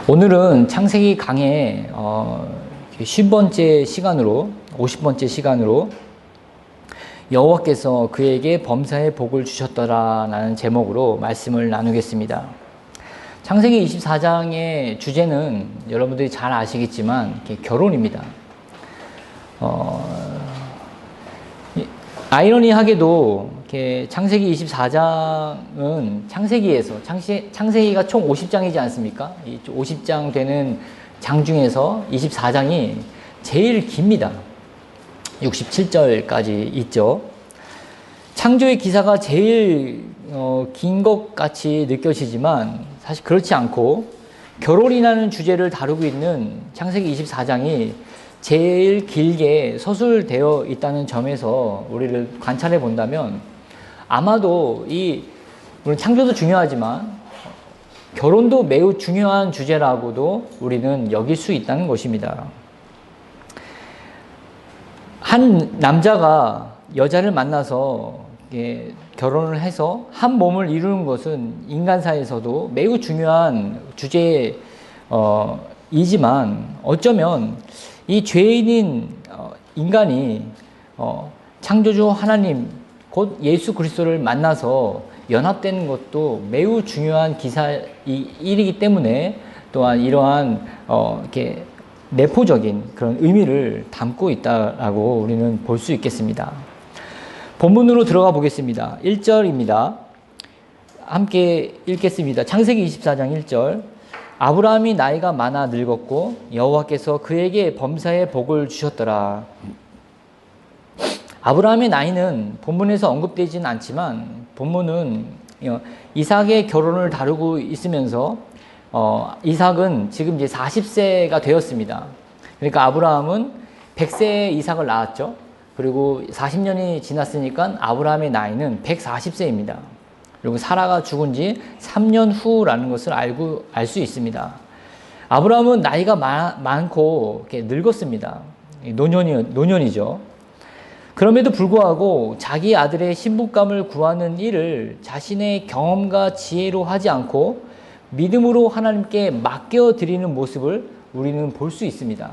오늘은 창세기 강의 50번째 시간으로 50번째 시간으로 여호와께서 그에게 범사의 복을 주셨더라라는 제목으로 말씀을 나누겠습니다. 창세기 24장의 주제는 여러분들이 잘 아시겠지만 결혼입니다. 아이러니하게도 창세기 24장은 창세기가 총 50장이지 않습니까? 이 50장 되는 장 중에서 24장이 제일 깁니다. 67절까지 있죠. 창조의 기사가 제일 긴 것 같이 느껴지지만 사실 그렇지 않고 결혼이라는 주제를 다루고 있는 창세기 24장이 제일 길게 서술되어 있다는 점에서 우리를 관찰해 본다면 아마도 물론 창조도 중요하지만 결혼도 매우 중요한 주제라고도 우리는 여길 수 있다는 것입니다. 한 남자가 여자를 만나서 결혼을 해서 한 몸을 이루는 것은 인간사에서도 매우 중요한 주제이지만 어쩌면 이 죄인인 인간이 창조주 하나님 곧 예수 그리스도를 만나서 연합되는 것도 매우 중요한 일이기 때문에 또한 이러한 이렇게 내포적인 그런 의미를 담고 있다라고 우리는 볼 수 있겠습니다. 본문으로 들어가 보겠습니다. 1절입니다. 함께 읽겠습니다. 창세기 24장 1절. 아브라함이 나이가 많아 늙었고 여호와께서 그에게 범사의 복을 주셨더라. 아브라함의 나이는 본문에서 언급되지는 않지만 본문은 이삭의 결혼을 다루고 있으면서 이삭은 지금 이제 40세가 되었습니다. 그러니까 아브라함은 100세에 이삭을 낳았죠. 그리고 40년이 지났으니까 아브라함의 나이는 140세입니다. 그리고 사라가 죽은 지 3년 후라는 것을 알 수 있습니다. 아브라함은 나이가 많고 늙었습니다. 노년이죠. 그럼에도 불구하고 자기 아들의 신부감을 구하는 일을 자신의 경험과 지혜로 하지 않고 믿음으로 하나님께 맡겨드리는 모습을 우리는 볼 수 있습니다.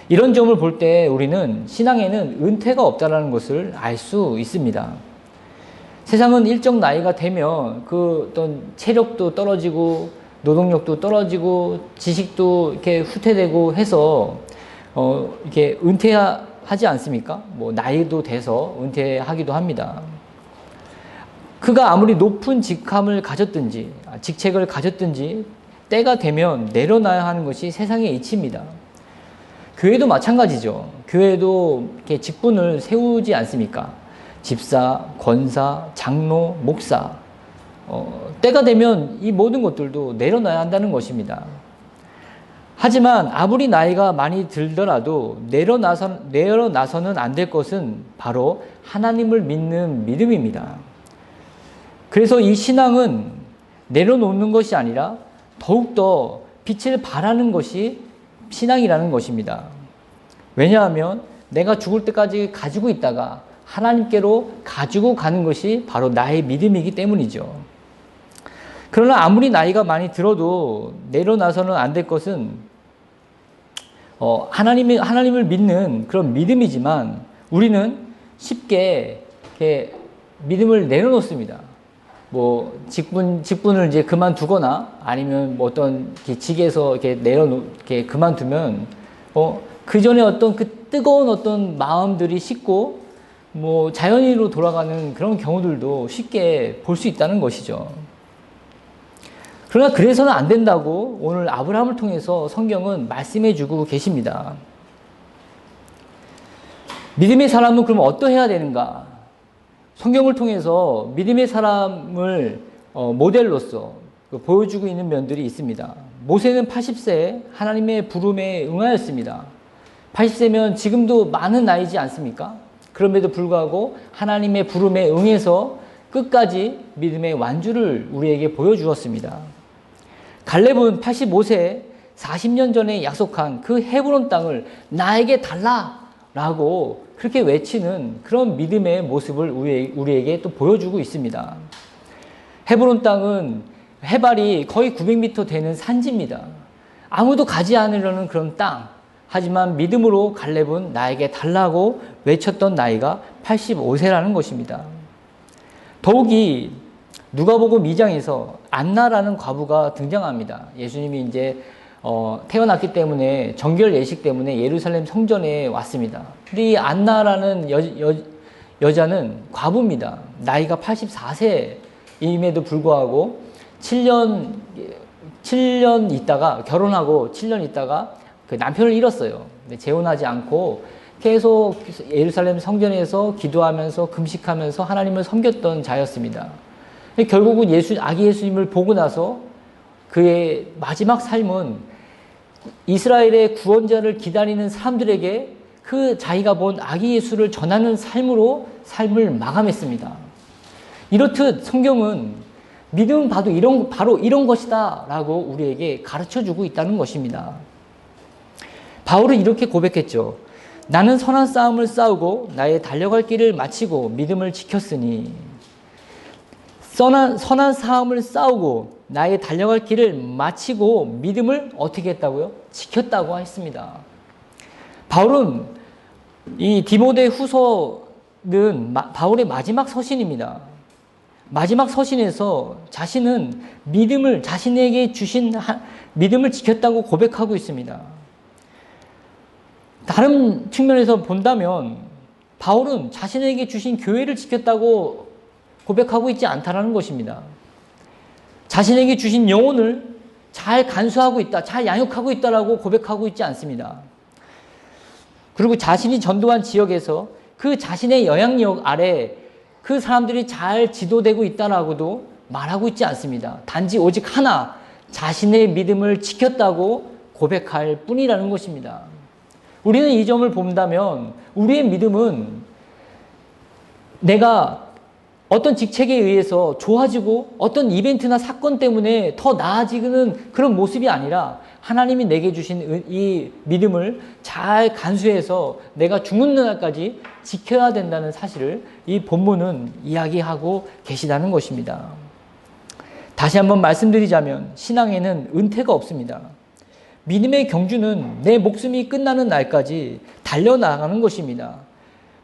이런 점을 볼 때 우리는 신앙에는 은퇴가 없다는 것을 알 수 있습니다. 세상은 일정 나이가 되면 그 어떤 체력도 떨어지고 노동력도 떨어지고 지식도 이렇게 후퇴되고 해서 이렇게 은퇴하지 않습니까? 뭐 나이도 돼서 은퇴하기도 합니다. 그가 아무리 높은 직함을 가졌든지 직책을 가졌든지 때가 되면 내려놔야 하는 것이 세상의 이치입니다. 교회도 마찬가지죠. 교회도 이렇게 직분을 세우지 않습니까? 집사, 권사, 장로, 목사. 때가 되면 이 모든 것들도 내려놔야 한다는 것입니다. 하지만 아무리 나이가 많이 들더라도 내려놔서는 안 될 것은 바로 하나님을 믿는 믿음입니다. 그래서 이 신앙은 내려놓는 것이 아니라 더욱더 빛을 발하는 것이 신앙이라는 것입니다. 왜냐하면 내가 죽을 때까지 가지고 있다가 하나님께로 가지고 가는 것이 바로 나의 믿음이기 때문이죠. 그러나 아무리 나이가 많이 들어도 내려놔서는 안 될 것은 하나님을 믿는 그런 믿음이지만 우리는 쉽게 이렇게 믿음을 내려놓습니다. 뭐 직분을 이제 그만두거나 아니면 뭐 어떤 직에서 이렇게 그만두면 그 전에 어떤 그 뜨거운 어떤 마음들이 식고 뭐 자연인으로 돌아가는 그런 경우들도 쉽게 볼 수 있다는 것이죠. 그러나 그래서는 안 된다고 오늘 아브라함을 통해서 성경은 말씀해 주고 계십니다. 믿음의 사람은 그럼 어떠해야 되는가? 성경을 통해서 믿음의 사람을 모델로서 보여주고 있는 면들이 있습니다. 모세는 80세에 하나님의 부름에 응하였습니다. 80세면 지금도 많은 나이지 않습니까? 그럼에도 불구하고 하나님의 부름에 응해서 끝까지 믿음의 완주를 우리에게 보여주었습니다. 갈렙은 85세에 40년 전에 약속한 그 헤브론 땅을 나에게 달라라고 그렇게 외치는 그런 믿음의 모습을 우리에게 또 보여주고 있습니다. 헤브론 땅은 해발이 거의 900m 되는 산지입니다. 아무도 가지 않으려는 그런 땅. 하지만 믿음으로 갈렙은 나에게 달라고 외쳤던 나이가 85세라는 것입니다. 더욱이 누가복음 2장에서 안나라는 과부가 등장합니다. 예수님이 이제 태어났기 때문에 정결 예식 때문에 예루살렘 성전에 왔습니다. 이 안나라는 여자는 과부입니다. 나이가 84세임에도 불구하고 7년 있다가 결혼하고 7년 있다가 그 남편을 잃었어요. 재혼하지 않고 계속 예루살렘 성전에서 기도하면서 금식하면서 하나님을 섬겼던 자였습니다. 결국은 아기 예수님을 보고 나서 그의 마지막 삶은 이스라엘의 구원자를 기다리는 사람들에게 그 자기가 본 아기 예수를 전하는 삶으로 삶을 마감했습니다. 이렇듯 성경은 믿음은 바로 이런 것이다 라고 우리에게 가르쳐주고 있다는 것입니다. 바울은 이렇게 고백했죠. 나는 선한 싸움을 싸우고 나의 달려갈 길을 마치고 믿음을 지켰으니. 선한 싸움을 싸우고 나의 달려갈 길을 마치고 믿음을 어떻게 했다고요? 지켰다고 했습니다. 바울은 이 디모데 후서는 바울의 마지막 서신입니다. 마지막 서신에서 자신은 자신에게 주신 믿음을 지켰다고 고백하고 있습니다. 다른 측면에서 본다면 바울은 자신에게 주신 교회를 지켰다고 고백하고 있지 않다는 것입니다. 자신에게 주신 영혼을 잘 간수하고 있다, 잘 양육하고 있다라고 고백하고 있지 않습니다. 그리고 자신이 전도한 지역에서 그 자신의 영향력 아래 그 사람들이 잘 지도되고 있다라고도 말하고 있지 않습니다. 단지 오직 하나, 자신의 믿음을 지켰다고 고백할 뿐이라는 것입니다. 우리는 이 점을 본다면 우리의 믿음은 내가 어떤 직책에 의해서 좋아지고 어떤 이벤트나 사건 때문에 더 나아지는 그런 모습이 아니라 하나님이 내게 주신 이 믿음을 잘 간수해서 내가 죽는 날까지 지켜야 된다는 사실을 이 본문은 이야기하고 계시다는 것입니다. 다시 한번 말씀드리자면 신앙에는 은퇴가 없습니다. 믿음의 경주는 내 목숨이 끝나는 날까지 달려나가는 것입니다.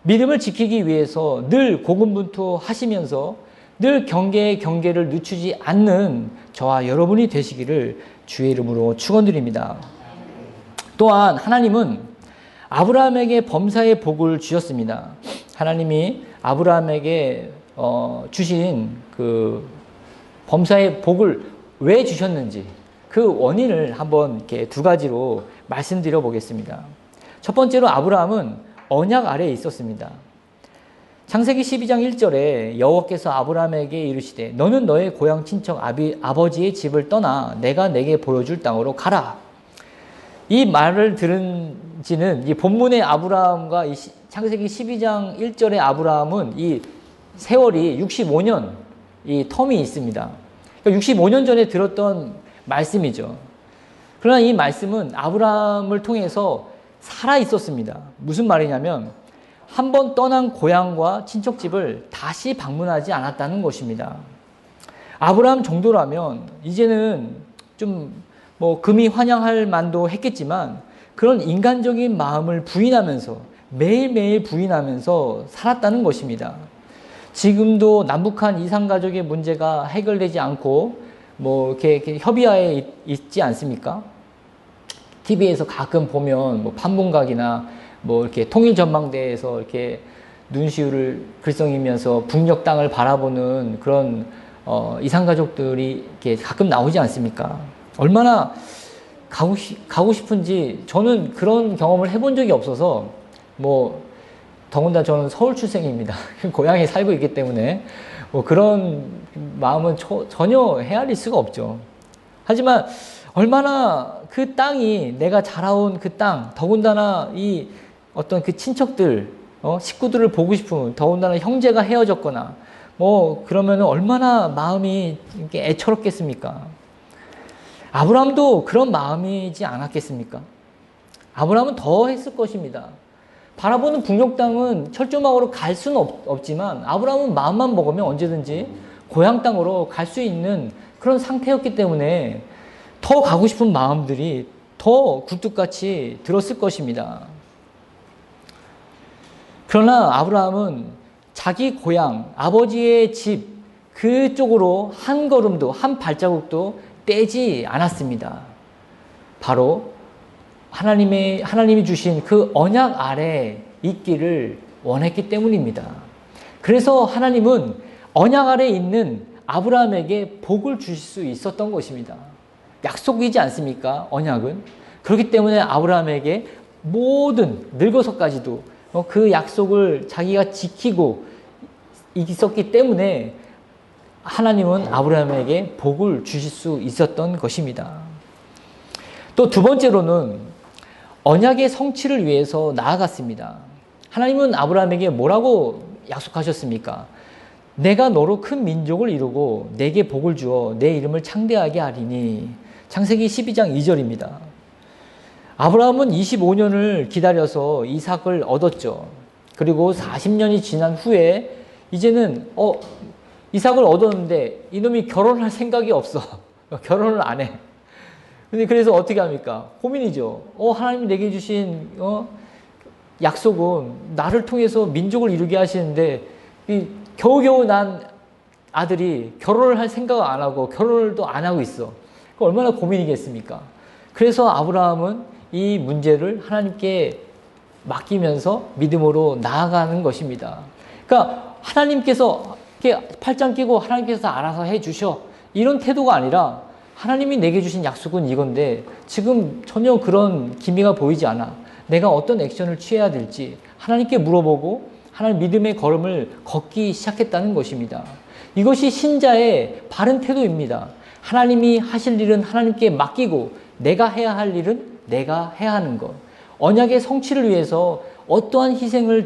믿음을 지키기 위해서 늘 고군분투하시면서 늘 경계의 경계를 늦추지 않는 저와 여러분이 되시기를 주의 이름으로 축원드립니다. 또한 하나님은 아브라함에게 범사의 복을 주셨습니다. 하나님이 아브라함에게 주신 그 범사의 복을 왜 주셨는지 그 원인을 한번 이렇게 두 가지로 말씀드려 보겠습니다. 첫 번째로 아브라함은 언약 아래에 있었습니다. 창세기 12장 1절에 여호와께서 아브라함에게 이르시되 너는 너의 고향 친척 아버지의 집을 떠나 내가 내게 보여줄 땅으로 가라. 이 말을 들은 지는 이 본문의 아브라함과 이 창세기 12장 1절의 아브라함은 이 세월이 65년 이 텀이 있습니다. 그러니까 65년 전에 들었던 말씀이죠. 그러나 이 말씀은 아브라함을 통해서 살아 있었습니다. 무슨 말이냐면 한 번 떠난 고향과 친척집을 다시 방문하지 않았다는 것입니다. 아브라함 정도라면 이제는 좀 금이 환영할 만도 했겠지만 그런 인간적인 마음을 부인하면서 매일매일 부인하면서 살았다는 것입니다. 지금도 남북한 이산가족의 문제가 해결되지 않고 이렇게 협의하에 있지 않습니까? TV에서 가끔 보면 판문각이나 이렇게 통일전망대에서 이렇게 눈시울을 글썽이면서 북녘 땅을 바라보는 그런 이산가족들이 이렇게 가끔 나오지 않습니까? 얼마나 가고 싶은지 저는 그런 경험을 해본 적이 없어서 더군다나 저는 서울 출생입니다. 고향에 살고 있기 때문에 그런 마음은 전혀 헤아릴 수가 없죠. 하지만 얼마나 그 땅이 내가 자라온 그 땅, 더군다나 이 어떤 그 친척들, 식구들을 보고 싶은, 더군다나 형제가 헤어졌거나 그러면 얼마나 마음이 이렇게 애처롭겠습니까? 아브라함도 그런 마음이지 않았겠습니까? 아브라함은 더 했을 것입니다. 바라보는 북녘 땅은 철조망으로 갈 수는 없지만 아브라함은 마음만 먹으면 언제든지 고향 땅으로 갈 수 있는 그런 상태였기 때문에 더 가고 싶은 마음들이 더 굴뚝같이 들었을 것입니다. 그러나 아브라함은 자기 고향, 아버지의 집 그쪽으로 한 걸음도, 한 발자국도 떼지 않았습니다. 바로 하나님이 주신 그 언약 아래 있기를 원했기 때문입니다. 그래서 하나님은 언약 아래 있는 아브라함에게 복을 주실 수 있었던 것입니다. 약속이지 않습니까? 언약은. 그렇기 때문에 아브라함에게 모든 늙어서까지도 그 약속을 자기가 지키고 있었기 때문에 하나님은 아브라함에게 복을 주실 수 있었던 것입니다. 또 두 번째로는 언약의 성취를 위해서 나아갔습니다. 하나님은 아브라함에게 뭐라고 약속하셨습니까? 내가 너로 큰 민족을 이루고 내게 복을 주어 내 이름을 창대하게 하리니. 창세기 12장 2절입니다. 아브라함은 25년을 기다려서 이삭을 얻었죠. 그리고 40년이 지난 후에 이제는 이삭을 얻었는데 이놈이 결혼할 생각이 없어. 결혼을 안 해. 근데 그래서 어떻게 합니까? 고민이죠. 하나님이 내게 주신 약속은 나를 통해서 민족을 이루게 하시는데 겨우겨우 난 아들이 결혼을 할 생각을 안 하고 결혼을 또 안 하고 있어. 얼마나 고민이겠습니까? 그래서 아브라함은 이 문제를 하나님께 맡기면서 믿음으로 나아가는 것입니다. 그러니까 하나님께서 이렇게 팔짱 끼고 하나님께서 알아서 해주셔. 이런 태도가 아니라 하나님이 내게 주신 약속은 이건데 지금 전혀 그런 기미가 보이지 않아. 내가 어떤 액션을 취해야 될지 하나님께 물어보고 하나님 믿음의 걸음을 걷기 시작했다는 것입니다. 이것이 신자의 바른 태도입니다. 하나님이 하실 일은 하나님께 맡기고 내가 해야 할 일은 내가 해야 하는 것. 언약의 성취를 위해서 어떠한 희생을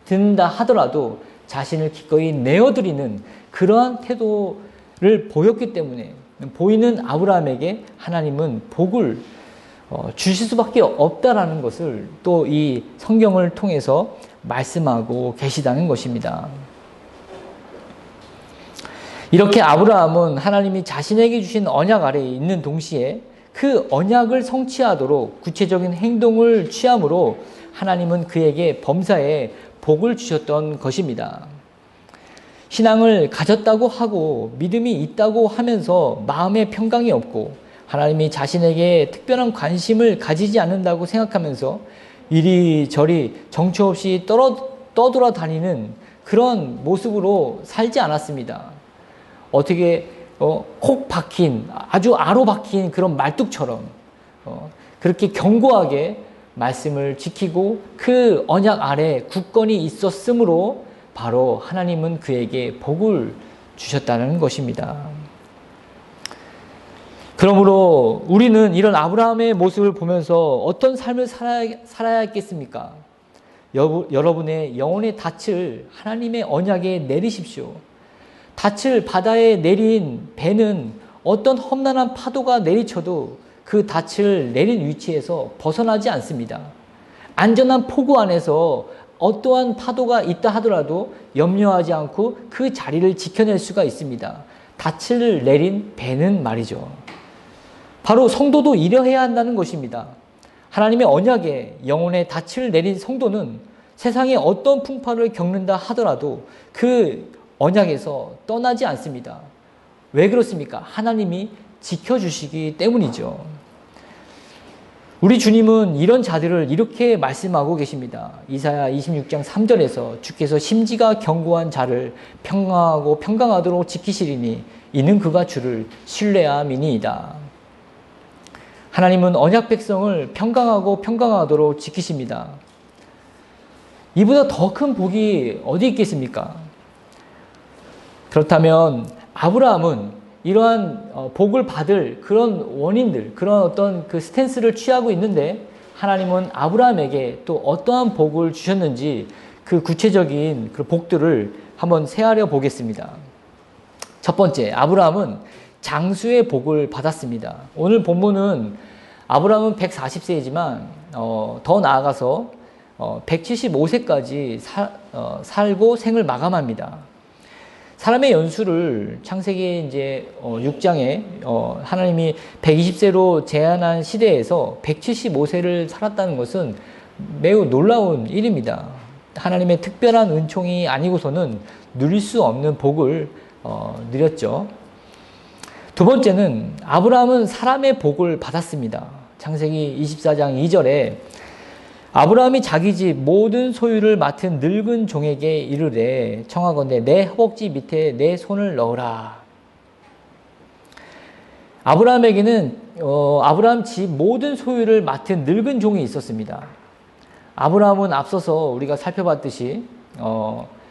든다 하더라도 자신을 기꺼이 내어드리는 그러한 태도를 보였기 때문에 보이는 아브라함에게 하나님은 복을 주실 수밖에 없다라는 것을 또 이 성경을 통해서 말씀하고 계시다는 것입니다. 이렇게 아브라함은 하나님이 자신에게 주신 언약 아래에 있는 동시에 그 언약을 성취하도록 구체적인 행동을 취함으로 하나님은 그에게 범사에 복을 주셨던 것입니다. 신앙을 가졌다고 하고 믿음이 있다고 하면서 마음에 평강이 없고 하나님이 자신에게 특별한 관심을 가지지 않는다고 생각하면서 이리저리 정처 없이 떠돌아다니는 그런 모습으로 살지 않았습니다. 어떻게 콕 박힌 아주 아로 박힌 그런 말뚝처럼 그렇게 견고하게 말씀을 지키고 그 언약 아래 굳건히 있었으므로 바로 하나님은 그에게 복을 주셨다는 것입니다. 그러므로 우리는 이런 아브라함의 모습을 보면서 어떤 삶을 살아야 했겠습니까? 여러분의 영혼의 닻을 하나님의 언약에 내리십시오. 닻을 바다에 내린 배는 어떤 험난한 파도가 내리쳐도 그 닻을 내린 위치에서 벗어나지 않습니다. 안전한 포구 안에서 어떠한 파도가 있다 하더라도 염려하지 않고 그 자리를 지켜낼 수가 있습니다. 닻을 내린 배는 말이죠. 바로 성도도 이러해야 한다는 것입니다. 하나님의 언약에 영혼의 닻을 내린 성도는 세상에 어떤 풍파를 겪는다 하더라도 그 언약에서 떠나지 않습니다. 왜 그렇습니까? 하나님이 지켜주시기 때문이죠. 우리 주님은 이런 자들을 이렇게 말씀하고 계십니다. 이사야 26장 3절에서 주께서 심지가 견고한 자를 평강하고 평강하도록 지키시리니 이는 그가 주를 신뢰함이니이다. 하나님은 언약 백성을 평강하고 평강하도록 지키십니다. 이보다 더 큰 복이 어디 있겠습니까? 그렇다면 아브라함은 이러한 복을 받을 그런 원인들, 그런 어떤 그 스탠스를 취하고 있는데 하나님은 아브라함에게 또 어떠한 복을 주셨는지 그 구체적인 그 복들을 한번 세하려 보겠습니다. 첫 번째, 아브라함은 장수의 복을 받았습니다. 오늘 본문은 아브라함은 140세이지만 더 나아가서 175세까지 살고 생을 마감합니다. 사람의 연수를 창세기 이제 6장에 하나님이 120세로 제한한 시대에서 175세를 살았다는 것은 매우 놀라운 일입니다. 하나님의 특별한 은총이 아니고서는 누릴 수 없는 복을 누렸죠. 두 번째는 아브라함은 사람의 복을 받았습니다. 창세기 24장 2절에 아브라함이 자기 집 모든 소유를 맡은 늙은 종에게 이르되 청하건대 내 허벅지 밑에 내 손을 넣으라. 아브라함에게는 아브라함 집 모든 소유를 맡은 늙은 종이 있었습니다. 아브라함은 앞서서 우리가 살펴봤듯이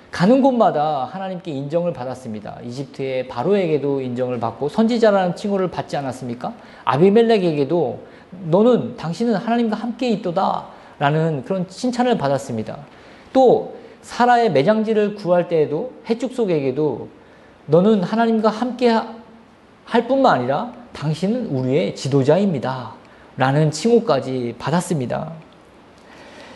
가는 곳마다 하나님께 인정을 받았습니다. 이집트의 바로에게도 인정을 받고 선지자라는 칭호를 받지 않았습니까? 아비멜렉에게도 당신은 하나님과 함께 있도다 라는 그런 칭찬을 받았습니다. 또 사라의 매장지를 구할 때에도 해축속에게도 너는 하나님과 함께 할 뿐만 아니라 당신은 우리의 지도자입니다 라는 칭호까지 받았습니다.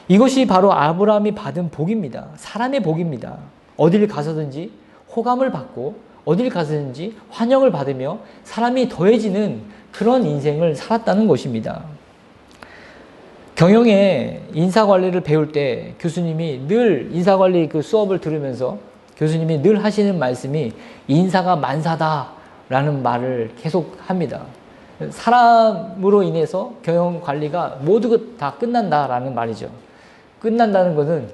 이것이 바로 아브라함이 받은 복입니다. 사람의 복입니다. 어딜 가서든지 호감을 받고 어딜 가서든지 환영을 받으며 사람이 더해지는 그런 인생을 살았다는 것입니다. 경영의 인사관리를 배울 때 교수님이 늘 인사관리 그 수업을 들으면서 교수님이 늘 하시는 말씀이 인사가 만사다라는 말을 계속 합니다. 사람으로 인해서 경영관리가 모두 다 끝난다라는 말이죠. 끝난다는 것은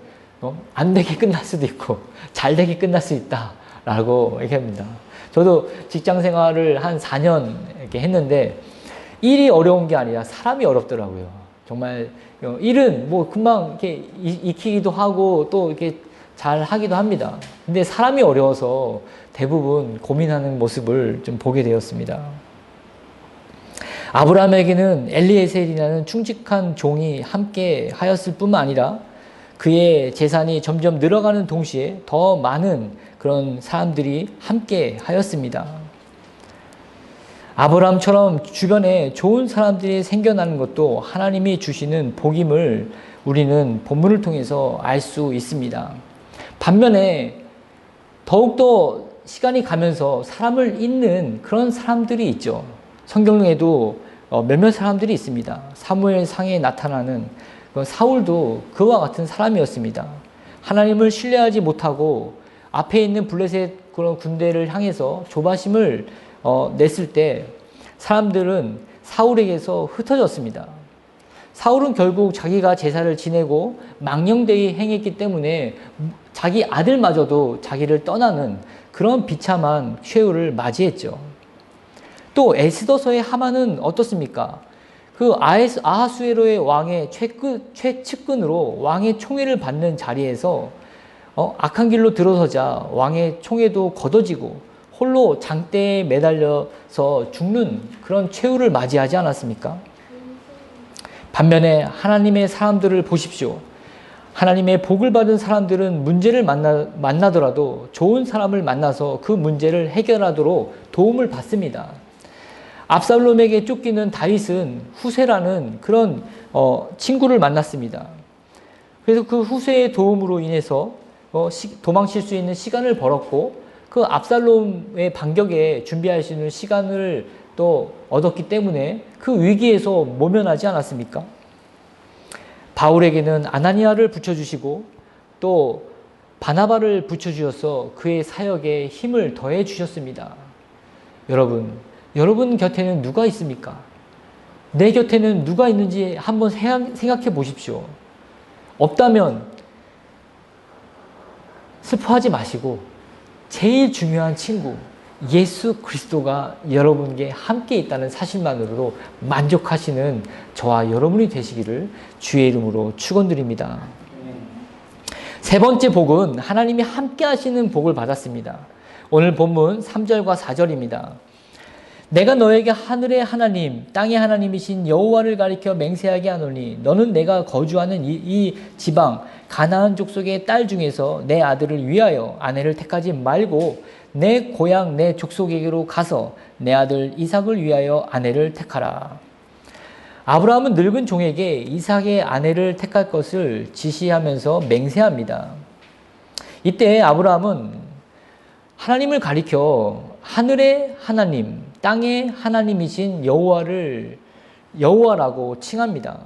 안 되게 끝날 수도 있고 잘 되게 끝날 수 있다라고 얘기합니다. 저도 직장 생활을 한 4년 이렇게 했는데 일이 어려운 게 아니라 사람이 어렵더라고요. 정말 일은 뭐 금방 이렇게 익히기도 하고 또 이렇게 잘 하기도 합니다. 근데 사람이 어려워서 대부분 고민하는 모습을 좀 보게 되었습니다. 아브라함에게는 엘리에셀이라는 충직한 종이 함께 하였을 뿐만 아니라 그의 재산이 점점 늘어가는 동시에 더 많은 그런 사람들이 함께 하였습니다. 아브라함처럼 주변에 좋은 사람들이 생겨나는 것도 하나님이 주시는 복임을 우리는 본문을 통해서 알 수 있습니다. 반면에 더욱더 시간이 가면서 사람을 잇는 그런 사람들이 있죠. 성경에도 몇몇 사람들이 있습니다. 사무엘상에 나타나는 사울도 그와 같은 사람이었습니다. 하나님을 신뢰하지 못하고 앞에 있는 블레셋 그런 군대를 향해서 조바심을 냈을 때 사람들은 사울에게서 흩어졌습니다. 사울은 결국 자기가 제사를 지내고 망령되이 행했기 때문에 자기 아들마저도 자기를 떠나는 그런 비참한 최후를 맞이했죠. 또 에스더서의 하만은 어떻습니까? 그 아하수에로의 왕의 최측근으로 왕의 총애를 받는 자리에서 악한 길로 들어서자 왕의 총애도 걷어지고 홀로 장대에 매달려서 죽는 그런 최후를 맞이하지 않았습니까? 반면에 하나님의 사람들을 보십시오. 하나님의 복을 받은 사람들은 문제를 만나더라도 좋은 사람을 만나서 그 문제를 해결하도록 도움을 받습니다. 압살롬에게 쫓기는 다윗은 후세라는 그런 친구를 만났습니다. 그래서 그 후세의 도움으로 인해서 도망칠 수 있는 시간을 벌었고 그 압살롬의 반격에 준비할 수 있는 시간을 또 얻었기 때문에 그 위기에서 모면하지 않았습니까? 바울에게는 아나니아를 붙여주시고 또 바나바를 붙여주셔서 그의 사역에 힘을 더해 주셨습니다. 여러분 곁에는 누가 있습니까? 내 곁에는 누가 있는지 한번 생각해 보십시오. 없다면 슬퍼하지 마시고 제일 중요한 친구 예수 그리스도가 여러분께 함께 있다는 사실만으로도 만족하시는 저와 여러분이 되시기를 주의 이름으로 축원드립니다. 세 번째 복은 하나님이 함께 하시는 복을 받았습니다. 오늘 본문 3절과 4절입니다. 내가 너에게 하늘의 하나님 땅의 하나님이신 여호와를 가리켜 맹세하게 하노니 너는 내가 거주하는 이 지방 가나안 족속의 딸 중에서 내 아들을 위하여 아내를 택하지 말고 내 고향 내 족속에게로 가서 내 아들 이삭을 위하여 아내를 택하라. 아브라함은 늙은 종에게 이삭의 아내를 택할 것을 지시하면서 맹세합니다. 이때 아브라함은 하나님을 가리켜 하늘의 하나님, 땅의 하나님이신 여호와라고 칭합니다.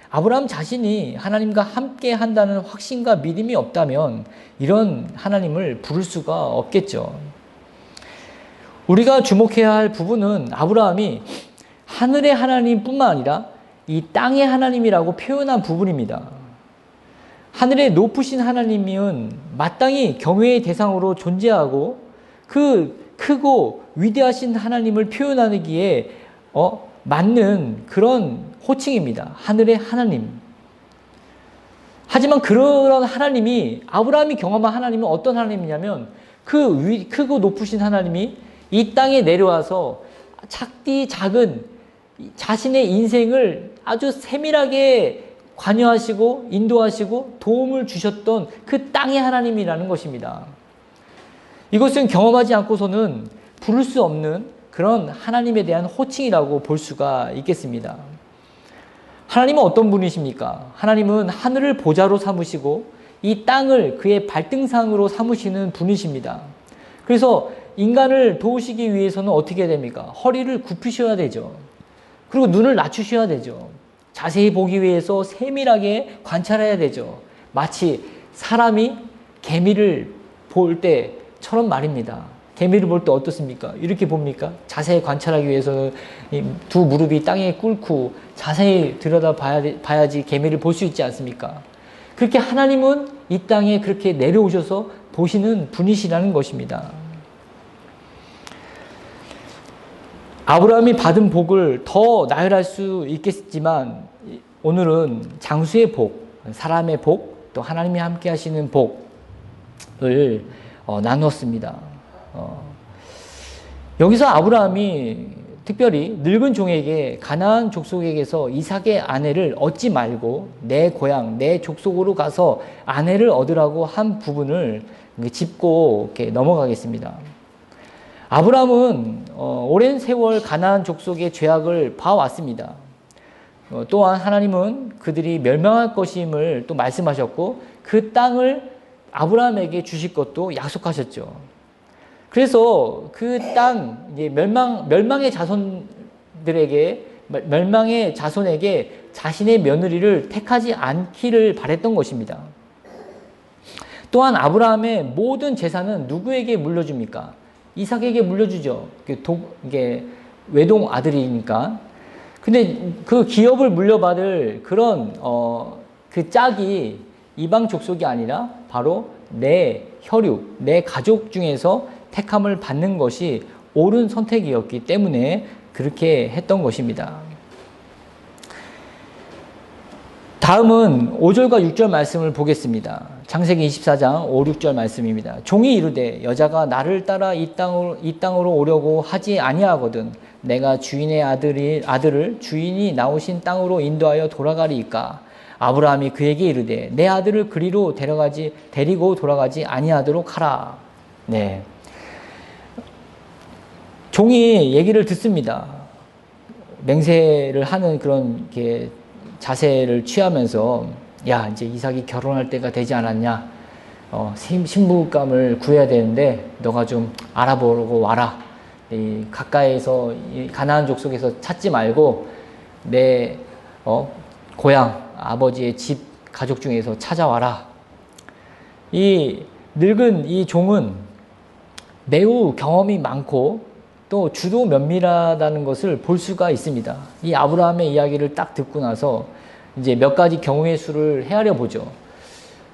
아브라함 자신이 하나님과 함께 한다는 확신과 믿음이 없다면 이런 하나님을 부를 수가 없겠죠. 우리가 주목해야 할 부분은 아브라함이 하늘의 하나님뿐만 아니라 이 땅의 하나님이라고 표현한 부분입니다. 하늘의 높으신 하나님은 마땅히 경외의 대상으로 존재하고 그 크고 위대하신 하나님을 표현하기에 맞는 그런 호칭입니다. 하늘의 하나님. 하지만 그런 하나님이 아브라함이 경험한 하나님은 어떤 하나님이냐면 그 크고 높으신 하나님이 이 땅에 내려와서 작은 자신의 인생을 아주 세밀하게 관여하시고 인도하시고 도움을 주셨던 그 땅의 하나님이라는 것입니다. 이것은 경험하지 않고서는 부를 수 없는 그런 하나님에 대한 호칭이라고 볼 수가 있겠습니다. 하나님은 어떤 분이십니까? 하나님은 하늘을 보좌로 삼으시고 이 땅을 그의 발등상으로 삼으시는 분이십니다. 그래서 인간을 도우시기 위해서는 어떻게 해야 됩니까? 허리를 굽히셔야 되죠. 그리고 눈을 낮추셔야 되죠. 자세히 보기 위해서 세밀하게 관찰해야 되죠. 마치 사람이 개미를 볼 때처럼 말입니다. 개미를 볼 때 어떻습니까? 이렇게 봅니까? 자세히 관찰하기 위해서는 두 무릎이 땅에 꿇고 자세히 들여다 봐야지 개미를 볼 수 있지 않습니까? 그렇게 하나님은 이 땅에 그렇게 내려오셔서 보시는 분이시라는 것입니다. 아브라함이 받은 복을 더 나열할 수 있겠지만 오늘은 장수의 복, 사람의 복, 또 하나님이 함께 하시는 복을 나누었습니다. 여기서 아브라함이 특별히 늙은 종에게 가나안 족속에게서 이삭의 아내를 얻지 말고 내 고향, 내 족속으로 가서 아내를 얻으라고 한 부분을 짚고 이렇게 넘어가겠습니다. 아브라함은 오랜 세월 가나안 족속의 죄악을 봐왔습니다. 또한 하나님은 그들이 멸망할 것임을 또 말씀하셨고 그 땅을 아브라함에게 주실 것도 약속하셨죠. 그래서 그 땅 멸망의 자손에게 자신의 며느리를 택하지 않기를 바랬던 것입니다. 또한 아브라함의 모든 재산은 누구에게 물려줍니까? 이삭에게 물려주죠. 이게 외동 아들이니까. 근데 그 기업을 물려받을 그런 그 짝이 이방 족속이 아니라 바로 내 혈육, 내 가족 중에서 택함을 받는 것이 옳은 선택이었기 때문에 그렇게 했던 것입니다. 다음은 5절과 6절 말씀을 보겠습니다. 창세기 24장 5, 6절 말씀입니다. 종이 이르되 여자가 나를 따라 이 땅으로 오려고 하지 아니하거든 내가 주인의 아들을 주인이 나오신 땅으로 인도하여 돌아가리이까. 아브라함이 그에게 이르되 내 아들을 그리로 데리고 돌아가지 아니하도록 하라. 네. 종이 얘기를 듣습니다. 맹세를 하는 그런 자세를 취하면서 야 이제 이삭이 결혼할 때가 되지 않았냐, 신부감을 구해야 되는데 너가 좀 알아보고 와라. 가까이에서 가나안 족속에서 찾지 말고 내 고향 아버지의 집 가족 중에서 찾아와라. 이 늙은 이 종은 매우 경험이 많고 또 주도 면밀하다는 것을 볼 수가 있습니다. 이 아브라함의 이야기를 딱 듣고 나서 이제 몇 가지 경우의 수를 헤아려 보죠.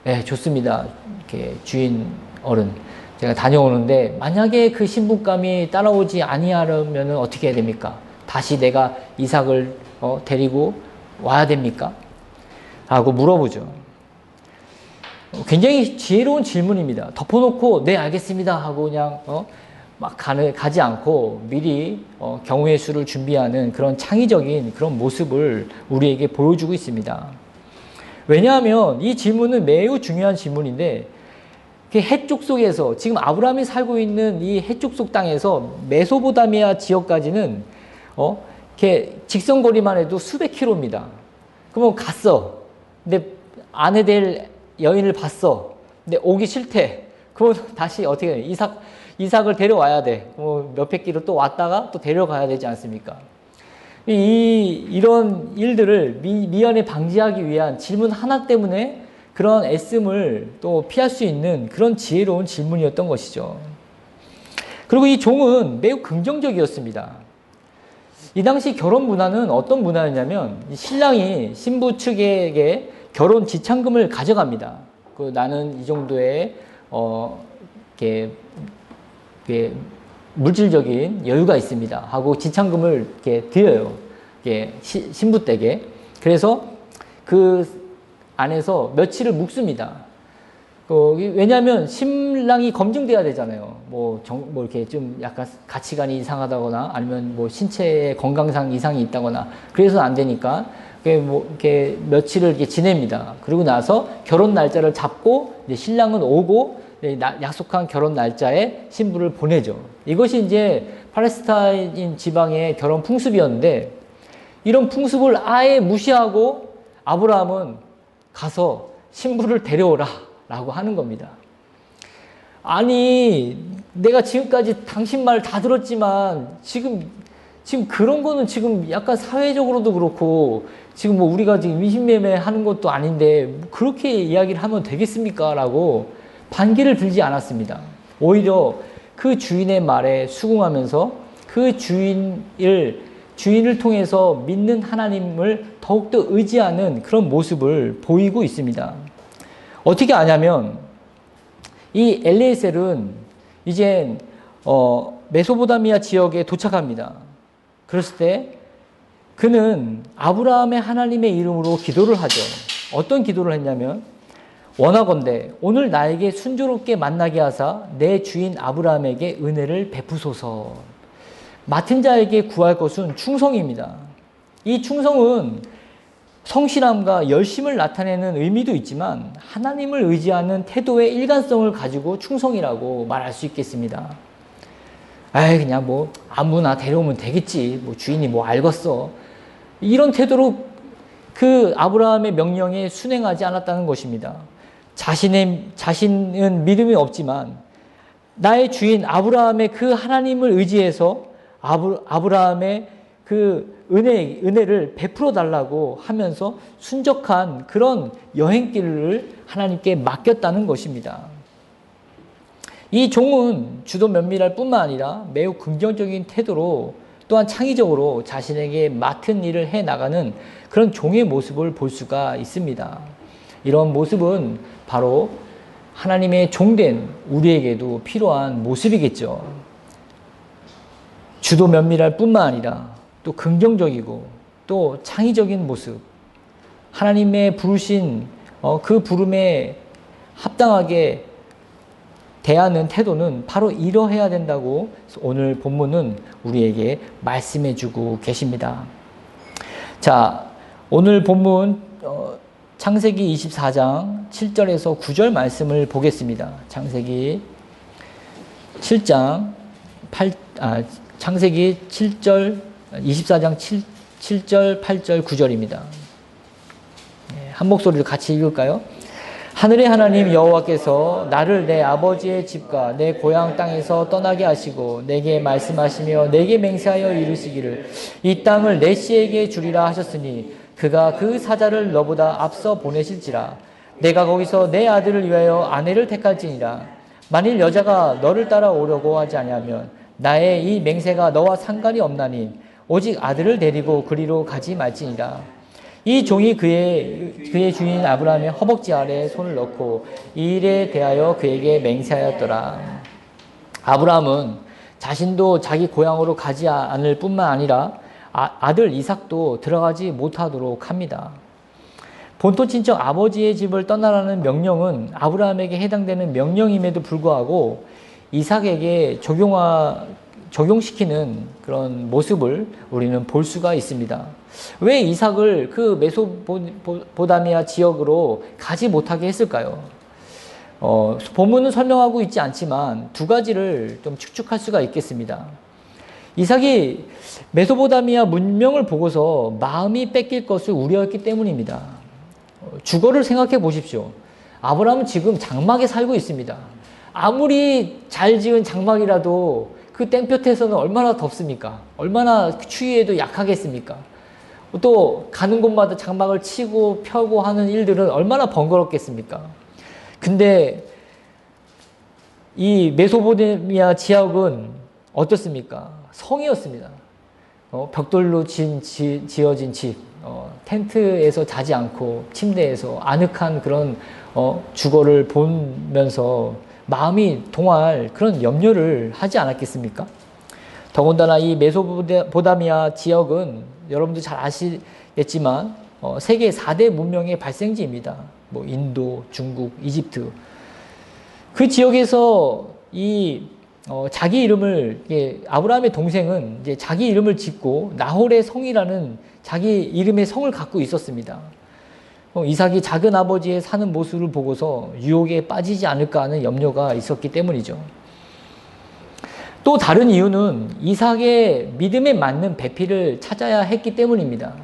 네, 좋습니다. 이렇게 주인 어른, 제가 다녀오는데 만약에 그 신부감이 따라오지 아니하려면 어떻게 해야 됩니까? 다시 내가 이삭을 데리고 와야 됩니까? 하고 물어보죠. 굉장히 지혜로운 질문입니다. 덮어놓고 네 알겠습니다 하고 그냥 막 가지 않고 미리 경우의 수를 준비하는 그런 창의적인 그런 모습을 우리에게 보여주고 있습니다. 왜냐하면 이 질문은 매우 중요한 질문인데 해쪽 속에서 지금 아브라함이 살고 있는 이 해쪽 속 땅에서 메소포타미아 지역까지는 이렇게 직선거리만 해도 수백 킬로입니다. 그러면 갔어. 근데 아내 될 여인을 봤어. 근데 오기 싫대. 그럼 다시 어떻게 해? 이삭을 데려와야 돼. 몇백 킬로 또 왔다가 또 데려가야 되지 않습니까? 이런 일들을 미연에 방지하기 위한 질문 하나 때문에 그런 애씀을 또 피할 수 있는 그런 지혜로운 질문이었던 것이죠. 그리고 이 종은 매우 긍정적이었습니다. 이 당시 결혼 문화는 어떤 문화였냐면 신랑이 신부 측에게 결혼 지참금을 가져갑니다. 나는 이 정도의 이렇게 물질적인 여유가 있습니다 하고 지참금을 이렇게 드려요. 신부 댁에. 그래서 그 안에서 며칠을 묵습니다. 왜냐하면 신랑이 검증돼야 되잖아요. 뭐 이렇게 좀 약간 가치관이 이상하다거나 아니면 뭐 신체의 건강상 이상이 있다거나 그래서 안 되니까 이렇게 며칠을 이렇게 지냅니다. 그리고 나서 결혼 날짜를 잡고 이제 신랑은 오고 약속한 결혼 날짜에 신부를 보내죠. 이것이 이제 팔레스타인 지방의 결혼 풍습이었는데 이런 풍습을 아예 무시하고 아브라함은 가서 신부를 데려오라 라고 하는 겁니다. 아니, 내가 지금까지 당신 말 다 들었지만 지금 그런 거는 지금 약간 사회적으로도 그렇고 지금 뭐 우리가 지금 인신매매 하는 것도 아닌데 그렇게 이야기를 하면 되겠습니까? 라고 반기를 들지 않았습니다. 오히려 그 주인의 말에 수긍하면서 그 주인을 통해서 믿는 하나님을 더욱더 의지하는 그런 모습을 보이고 있습니다. 어떻게 아냐면 이 엘리에셀은 이제 메소포타미아 지역에 도착합니다. 그랬을 때 그는 아브라함의 하나님의 이름으로 기도를 하죠. 어떤 기도를 했냐면 원하건대 오늘 나에게 순조롭게 만나게 하사 내 주인 아브라함에게 은혜를 베푸소서. 맡은 자에게 구할 것은 충성입니다. 이 충성은 성실함과 열심을 나타내는 의미도 있지만 하나님을 의지하는 태도의 일관성을 가지고 충성이라고 말할 수 있겠습니다. 그냥 뭐 아무나 데려오면 되겠지. 뭐 주인이 뭐 알겠어. 이런 태도로 그 아브라함의 명령에 순행하지 않았다는 것입니다. 자신은 믿음이 없지만 나의 주인 아브라함의 그 하나님을 의지해서 아브라함의 그 은혜를 베풀어 달라고 하면서 순적한 그런 여행길을 하나님께 맡겼다는 것입니다. 이 종은 주도 면밀할 뿐만 아니라 매우 긍정적인 태도로 또한 창의적으로 자신에게 맡은 일을 해나가는 그런 종의 모습을 볼 수가 있습니다. 이런 모습은 바로 하나님의 종된 우리에게도 필요한 모습이겠죠. 주도 면밀할 뿐만 아니라 또 긍정적이고 또 창의적인 모습, 하나님의 부르신 그 부름에 합당하게 대하는 태도는 바로 이러해야 된다고 오늘 본문은 우리에게 말씀해 주고 계십니다. 자, 오늘 본문 창세기 24장 7절에서 9절 말씀을 보겠습니다. 창세기 7장 창세기 7절 24장 7절, 8절, 9절입니다. 한 목소리로 같이 읽을까요? 하늘의 하나님 여호와께서 나를 내 아버지의 집과 내 고향 땅에서 떠나게 하시고 내게 말씀하시며 내게 맹세하여 이르시기를 이 땅을 내 씨에게 주리라 하셨으니 그가 그 사자를 너보다 앞서 보내실지라. 내가 거기서 내 아들을 위하여 아내를 택할지니라. 만일 여자가 너를 따라오려고 하지 아니하면 나의 이 맹세가 너와 상관이 없나니 오직 아들을 데리고 그리로 가지 말지니라. 이 종이 그의 주인 아브라함의 허벅지 아래에 손을 넣고 이 일에 대하여 그에게 맹세하였더라. 아브라함은 자신도 자기 고향으로 가지 않을 뿐만 아니라 아들 이삭도 들어가지 못하도록 합니다. 본토 친척 아버지의 집을 떠나라는 명령은 아브라함에게 해당되는 명령임에도 불구하고 이삭에게 적용시키는 그런 모습을 우리는 볼 수가 있습니다. 왜 이삭을 그 메소포타미아 지역으로 가지 못하게 했을까요? 본문은 설명하고 있지 않지만 두 가지를 좀 추측할 수가 있겠습니다. 이삭이 메소포타미아 문명을 보고서 마음이 뺏길 것을 우려했기 때문입니다. 주거를 생각해 보십시오. 아브라함은 지금 장막에 살고 있습니다. 아무리 잘 지은 장막이라도 그 땡볕에서는 얼마나 덥습니까? 얼마나 추위에도 약하겠습니까? 또 가는 곳마다 장막을 치고 펴고 하는 일들은 얼마나 번거롭겠습니까? 근데 이 메소포타미아 지역은 어떻습니까? 성이었습니다. 벽돌로 지어진 집, 텐트에서 자지 않고 침대에서 아늑한 그런 주거를 보면서 마음이 동할 그런 염려를 하지 않았겠습니까? 더군다나 이 메소포타미아 지역은 여러분도 잘 아시겠지만 세계 4대 문명의 발생지입니다. 뭐 인도, 중국, 이집트. 그 지역에서 자기 이름을 아브라함의 동생은 이제 자기 이름을 짓고 나홀의 성이라는 자기 이름의 성을 갖고 있었습니다. 이삭이 작은 아버지의 사는 모습을 보고서 유혹에 빠지지 않을까 하는 염려가 있었기 때문이죠. 또 다른 이유는 이삭의 믿음에 맞는 배필을 찾아야 했기 때문입니다.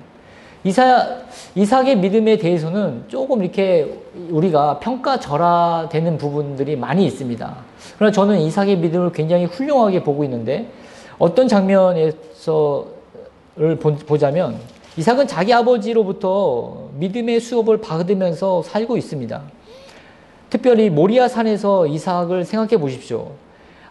이삭의 믿음에 대해서는 조금 이렇게 우리가 평가절하되는 부분들이 많이 있습니다. 그러나 저는 이삭의 믿음을 굉장히 훌륭하게 보고 있는데 어떤 장면에서를 보자면 이삭은 자기 아버지로부터 믿음의 수업을 받으면서 살고 있습니다. 특별히 모리아 산에서 이삭을 생각해 보십시오.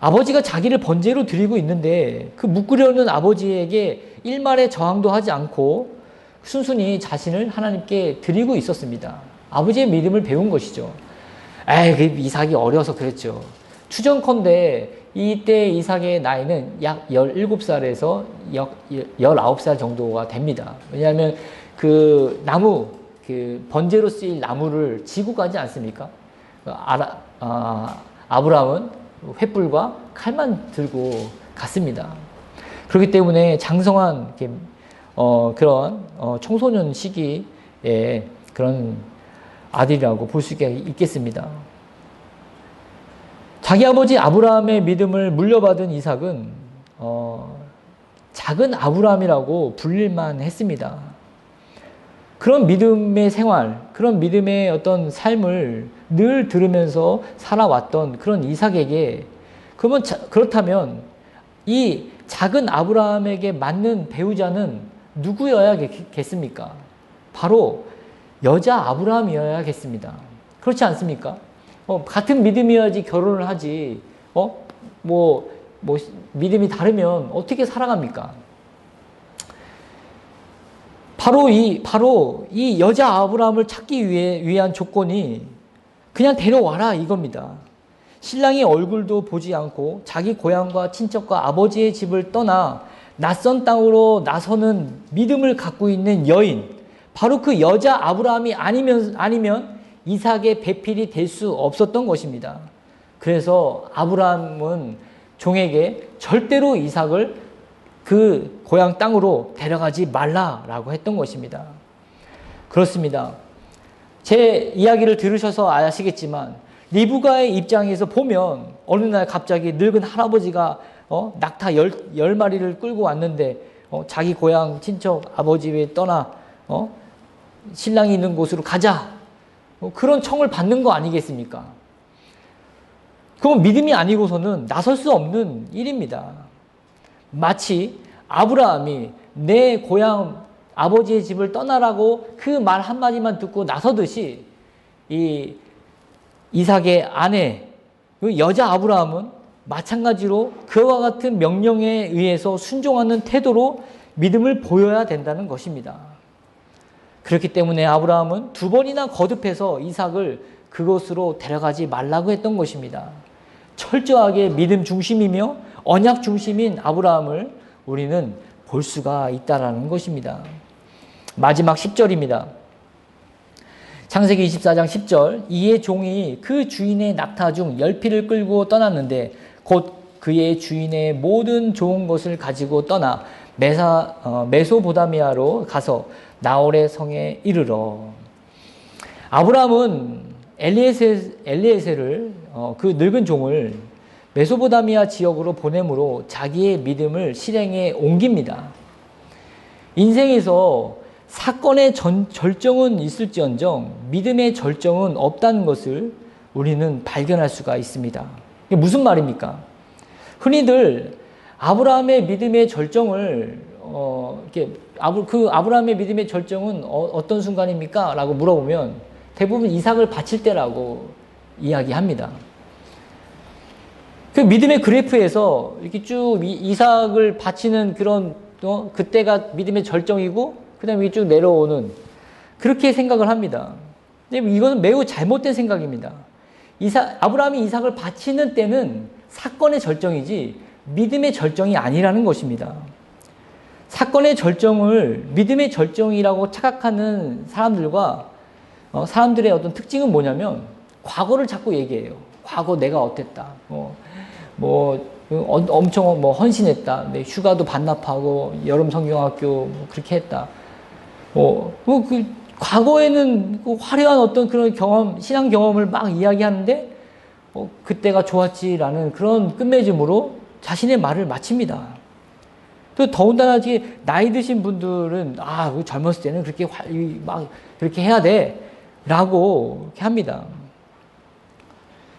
아버지가 자기를 번제로 드리고 있는데 그 묵으려는 아버지에게 일말의 저항도 하지 않고 순순히 자신을 하나님께 드리고 있었습니다. 아버지의 믿음을 배운 것이죠. 그 이삭이 어려서 그랬죠. 추정컨대 이때 이삭의 나이는 약 17살에서 19살 정도가 됩니다. 왜냐하면 그 나무, 그 번제로 쓰일 나무를 지고 가지 않습니까? 아브라함은 횃불과 칼만 들고 갔습니다. 그렇기 때문에 장성한 그런 청소년 시기에 그런 아들이라고 볼 수 있겠습니다. 자기 아버지 아브라함의 믿음을 물려받은 이삭은 작은 아브라함이라고 불릴만 했습니다. 그런 믿음의 생활, 그런 믿음의 어떤 삶을 늘 들으면서 살아왔던 그런 이삭에게 그렇다면 이 작은 아브라함에게 맞는 배우자는 누구여야겠습니까? 바로 여자 아브라함이어야겠습니다. 그렇지 않습니까? 같은 믿음이어야지 결혼을 하지. 믿음이 다르면 어떻게 살아갑니까? 바로 이 여자 아브라함을 찾기 위한 조건이 그냥 데려와라 이겁니다. 신랑의 얼굴도 보지 않고 자기 고향과 친척과 아버지의 집을 떠나 낯선 땅으로 나서는 믿음을 갖고 있는 여인, 바로 그 여자 아브라함이 아니면 이삭의 배필이 될 수 없었던 것입니다. 그래서 아브라함은 종에게 절대로 이삭을 그 고향 땅으로 데려가지 말라라고 했던 것입니다. 그렇습니다. 제 이야기를 들으셔서 아시겠지만 리브가의 입장에서 보면 어느 날 갑자기 늙은 할아버지가 낙타 10마리를 끌고 왔는데 자기 고향 친척 아버지에 떠나 신랑이 있는 곳으로 가자. 그런 청을 받는 거 아니겠습니까? 그건 믿음이 아니고서는 나설 수 없는 일입니다. 마치 아브라함이 내 고향 아버지의 집을 떠나라고 그 말 한마디만 듣고 나서듯이 이 이삭의 아내, 그 여자 아브라함은 마찬가지로 그와 같은 명령에 의해서 순종하는 태도로 믿음을 보여야 된다는 것입니다. 그렇기 때문에 아브라함은 2번이나 거듭해서 이삭을 그곳으로 데려가지 말라고 했던 것입니다. 철저하게 믿음 중심이며 언약 중심인 아브라함을 우리는 볼 수가 있다는 것입니다. 마지막 10절입니다. 창세기 24장 10절, 이의 종이 그 주인의 낙타 중 10匹을 끌고 떠났는데 곧 그의 주인의 모든 좋은 것을 가지고 떠나 메소포타미아로 가서 나홀의 성에 이르러. 아브라함은 엘리에셀을 그 늙은 종을 메소포타미아 지역으로 보내므로 자기의 믿음을 실행에 옮깁니다. 인생에서 사건의 절정은 있을지언정 믿음의 절정은 없다는 것을 우리는 발견할 수가 있습니다. 이게 무슨 말입니까? 흔히들 아브라함의 믿음의 절정을 아브라함의 믿음의 절정은 어떤 순간입니까? 라고 물어보면 대부분 이삭을 바칠 때라고 이야기합니다. 그 믿음의 그래프에서 이렇게 쭉 이삭을 바치는 그런 그때가 믿음의 절정이고 그 다음에 쭉 내려오는 그렇게 생각을 합니다. 근데 이것은 매우 잘못된 생각입니다. 아브라함이 이삭을 바치는 때는 사건의 절정이지 믿음의 절정이 아니라는 것입니다. 사건의 절정을 믿음의 절정이라고 착각하는 사람들의 어떤 특징은 뭐냐면 과거를 자꾸 얘기해요. 과거 내가 어땠다. 엄청 헌신했다. 내 휴가도 반납하고 여름 성경학교 그렇게 했다. 그 과거에는 그 화려한 어떤 그런 경험, 신앙 경험을 막 이야기하는데 그때가 좋았지라는 그런 끝맺음으로 자신의 말을 마칩니다. 또 더군다나 나이 드신 분들은 젊었을 때는 그렇게 그렇게 해야 돼라고 이렇게 합니다.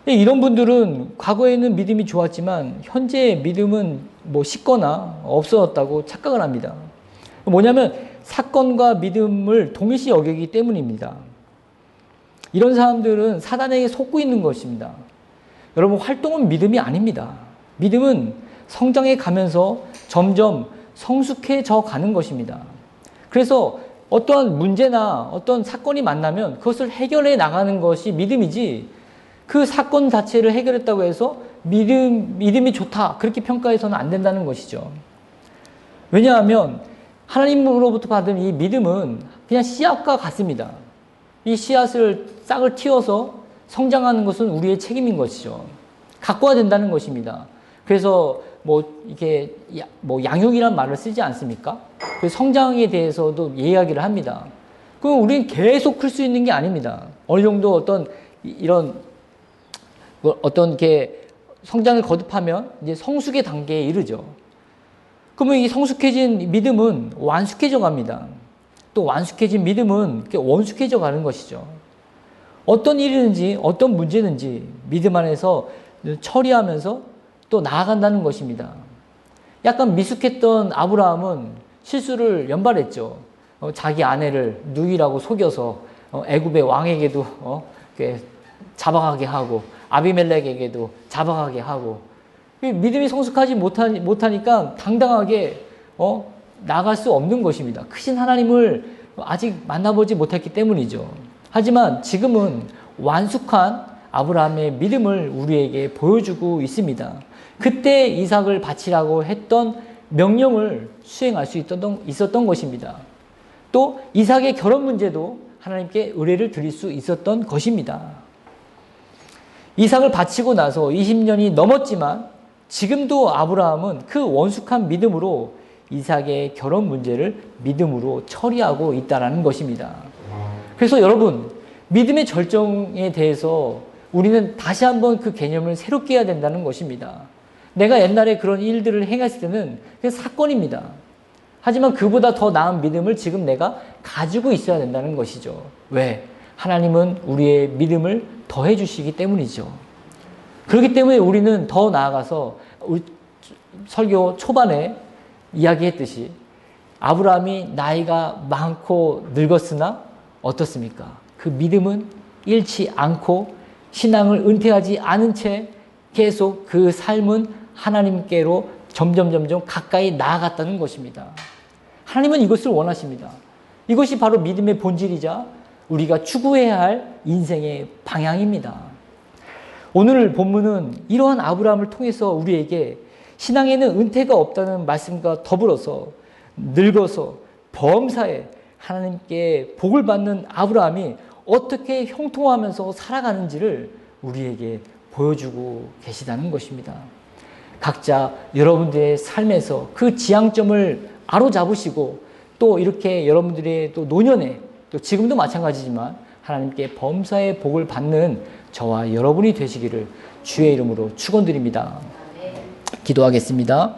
이런 분들은 과거에는 믿음이 좋았지만 현재의 믿음은 식거나 없어졌다고 착각을 합니다. 뭐냐면 사건과 믿음을 동일시 여기기 때문입니다. 이런 사람들은 사단에게 속고 있는 것입니다. 여러분, 활동은 믿음이 아닙니다. 믿음은 성장해 가면서 점점 성숙해져 가는 것입니다. 그래서 어떠한 문제나 어떤 사건이 만나면 그것을 해결해 나가는 것이 믿음이지 그 사건 자체를 해결했다고 해서 믿음이 좋다 그렇게 평가해서는 안 된다는 것이죠. 왜냐하면 하나님으로부터 받은 이 믿음은 그냥 씨앗과 같습니다. 이 씨앗을 싹을 틔워서 성장하는 것은 우리의 책임인 것이죠. 갖고 와야 된다는 것입니다. 그래서 이렇게 양육이란 말을 쓰지 않습니까? 그 성장에 대해서도 이야기를 합니다. 그럼 우리는 계속 클 수 있는 게 아닙니다. 어느 정도 어떤 이렇게 성장을 거듭하면 이제 성숙의 단계에 이르죠. 그러면 이 성숙해진 믿음은 완숙해져 갑니다. 또 완숙해진 믿음은 원숙해져 가는 것이죠. 어떤 일이든지 어떤 문제든지 믿음 안에서 처리하면서 또 나아간다는 것입니다. 약간 미숙했던 아브라함은 실수를 연발했죠. 자기 아내를 누이라고 속여서 애굽의 왕에게도 잡아가게 하고 아비멜렉에게도 잡아가게 하고 믿음이 성숙하지 못하니까 당당하게 나갈 수 없는 것입니다. 크신 하나님을 아직 만나보지 못했기 때문이죠. 하지만 지금은 완숙한 아브라함의 믿음을 우리에게 보여주고 있습니다. 그때 이삭을 바치라고 했던 명령을 수행할 수 있었던 것입니다. 또 이삭의 결혼 문제도 하나님께 의뢰를 드릴 수 있었던 것입니다. 이삭을 바치고 나서 20년이 넘었지만 지금도 아브라함은 그 원숙한 믿음으로 이삭의 결혼 문제를 믿음으로 처리하고 있다는 것입니다. 그래서 여러분, 믿음의 절정에 대해서 우리는 다시 한번 그 개념을 새롭게 해야 된다는 것입니다. 내가 옛날에 그런 일들을 행했을 때는 그게 사건입니다. 하지만 그보다 더 나은 믿음을 지금 내가 가지고 있어야 된다는 것이죠. 왜? 하나님은 우리의 믿음을 더해 주시기 때문이죠. 그렇기 때문에 우리는 더 나아가서 우리 설교 초반에 이야기했듯이 아브라함이 나이가 많고 늙었으나 어떻습니까? 그 믿음은 잃지 않고 신앙을 은퇴하지 않은 채 계속 그 삶은 하나님께로 점점 가까이 나아갔다는 것입니다. 하나님은 이것을 원하십니다. 이것이 바로 믿음의 본질이자 우리가 추구해야 할 인생의 방향입니다. 오늘 본문은 이러한 아브라함을 통해서 우리에게 신앙에는 은퇴가 없다는 말씀과 더불어서 늙어서 범사에 하나님께 복을 받는 아브라함이 어떻게 형통하면서 살아가는지를 우리에게 보여주고 계시다는 것입니다. 각자 여러분들의 삶에서 그 지향점을 아로잡으시고 또 이렇게 여러분들의 또 노년에 또 지금도 마찬가지지만 하나님께 범사의 복을 받는 저와 여러분이 되시기를 주의 이름으로 축원드립니다. 기도하겠습니다.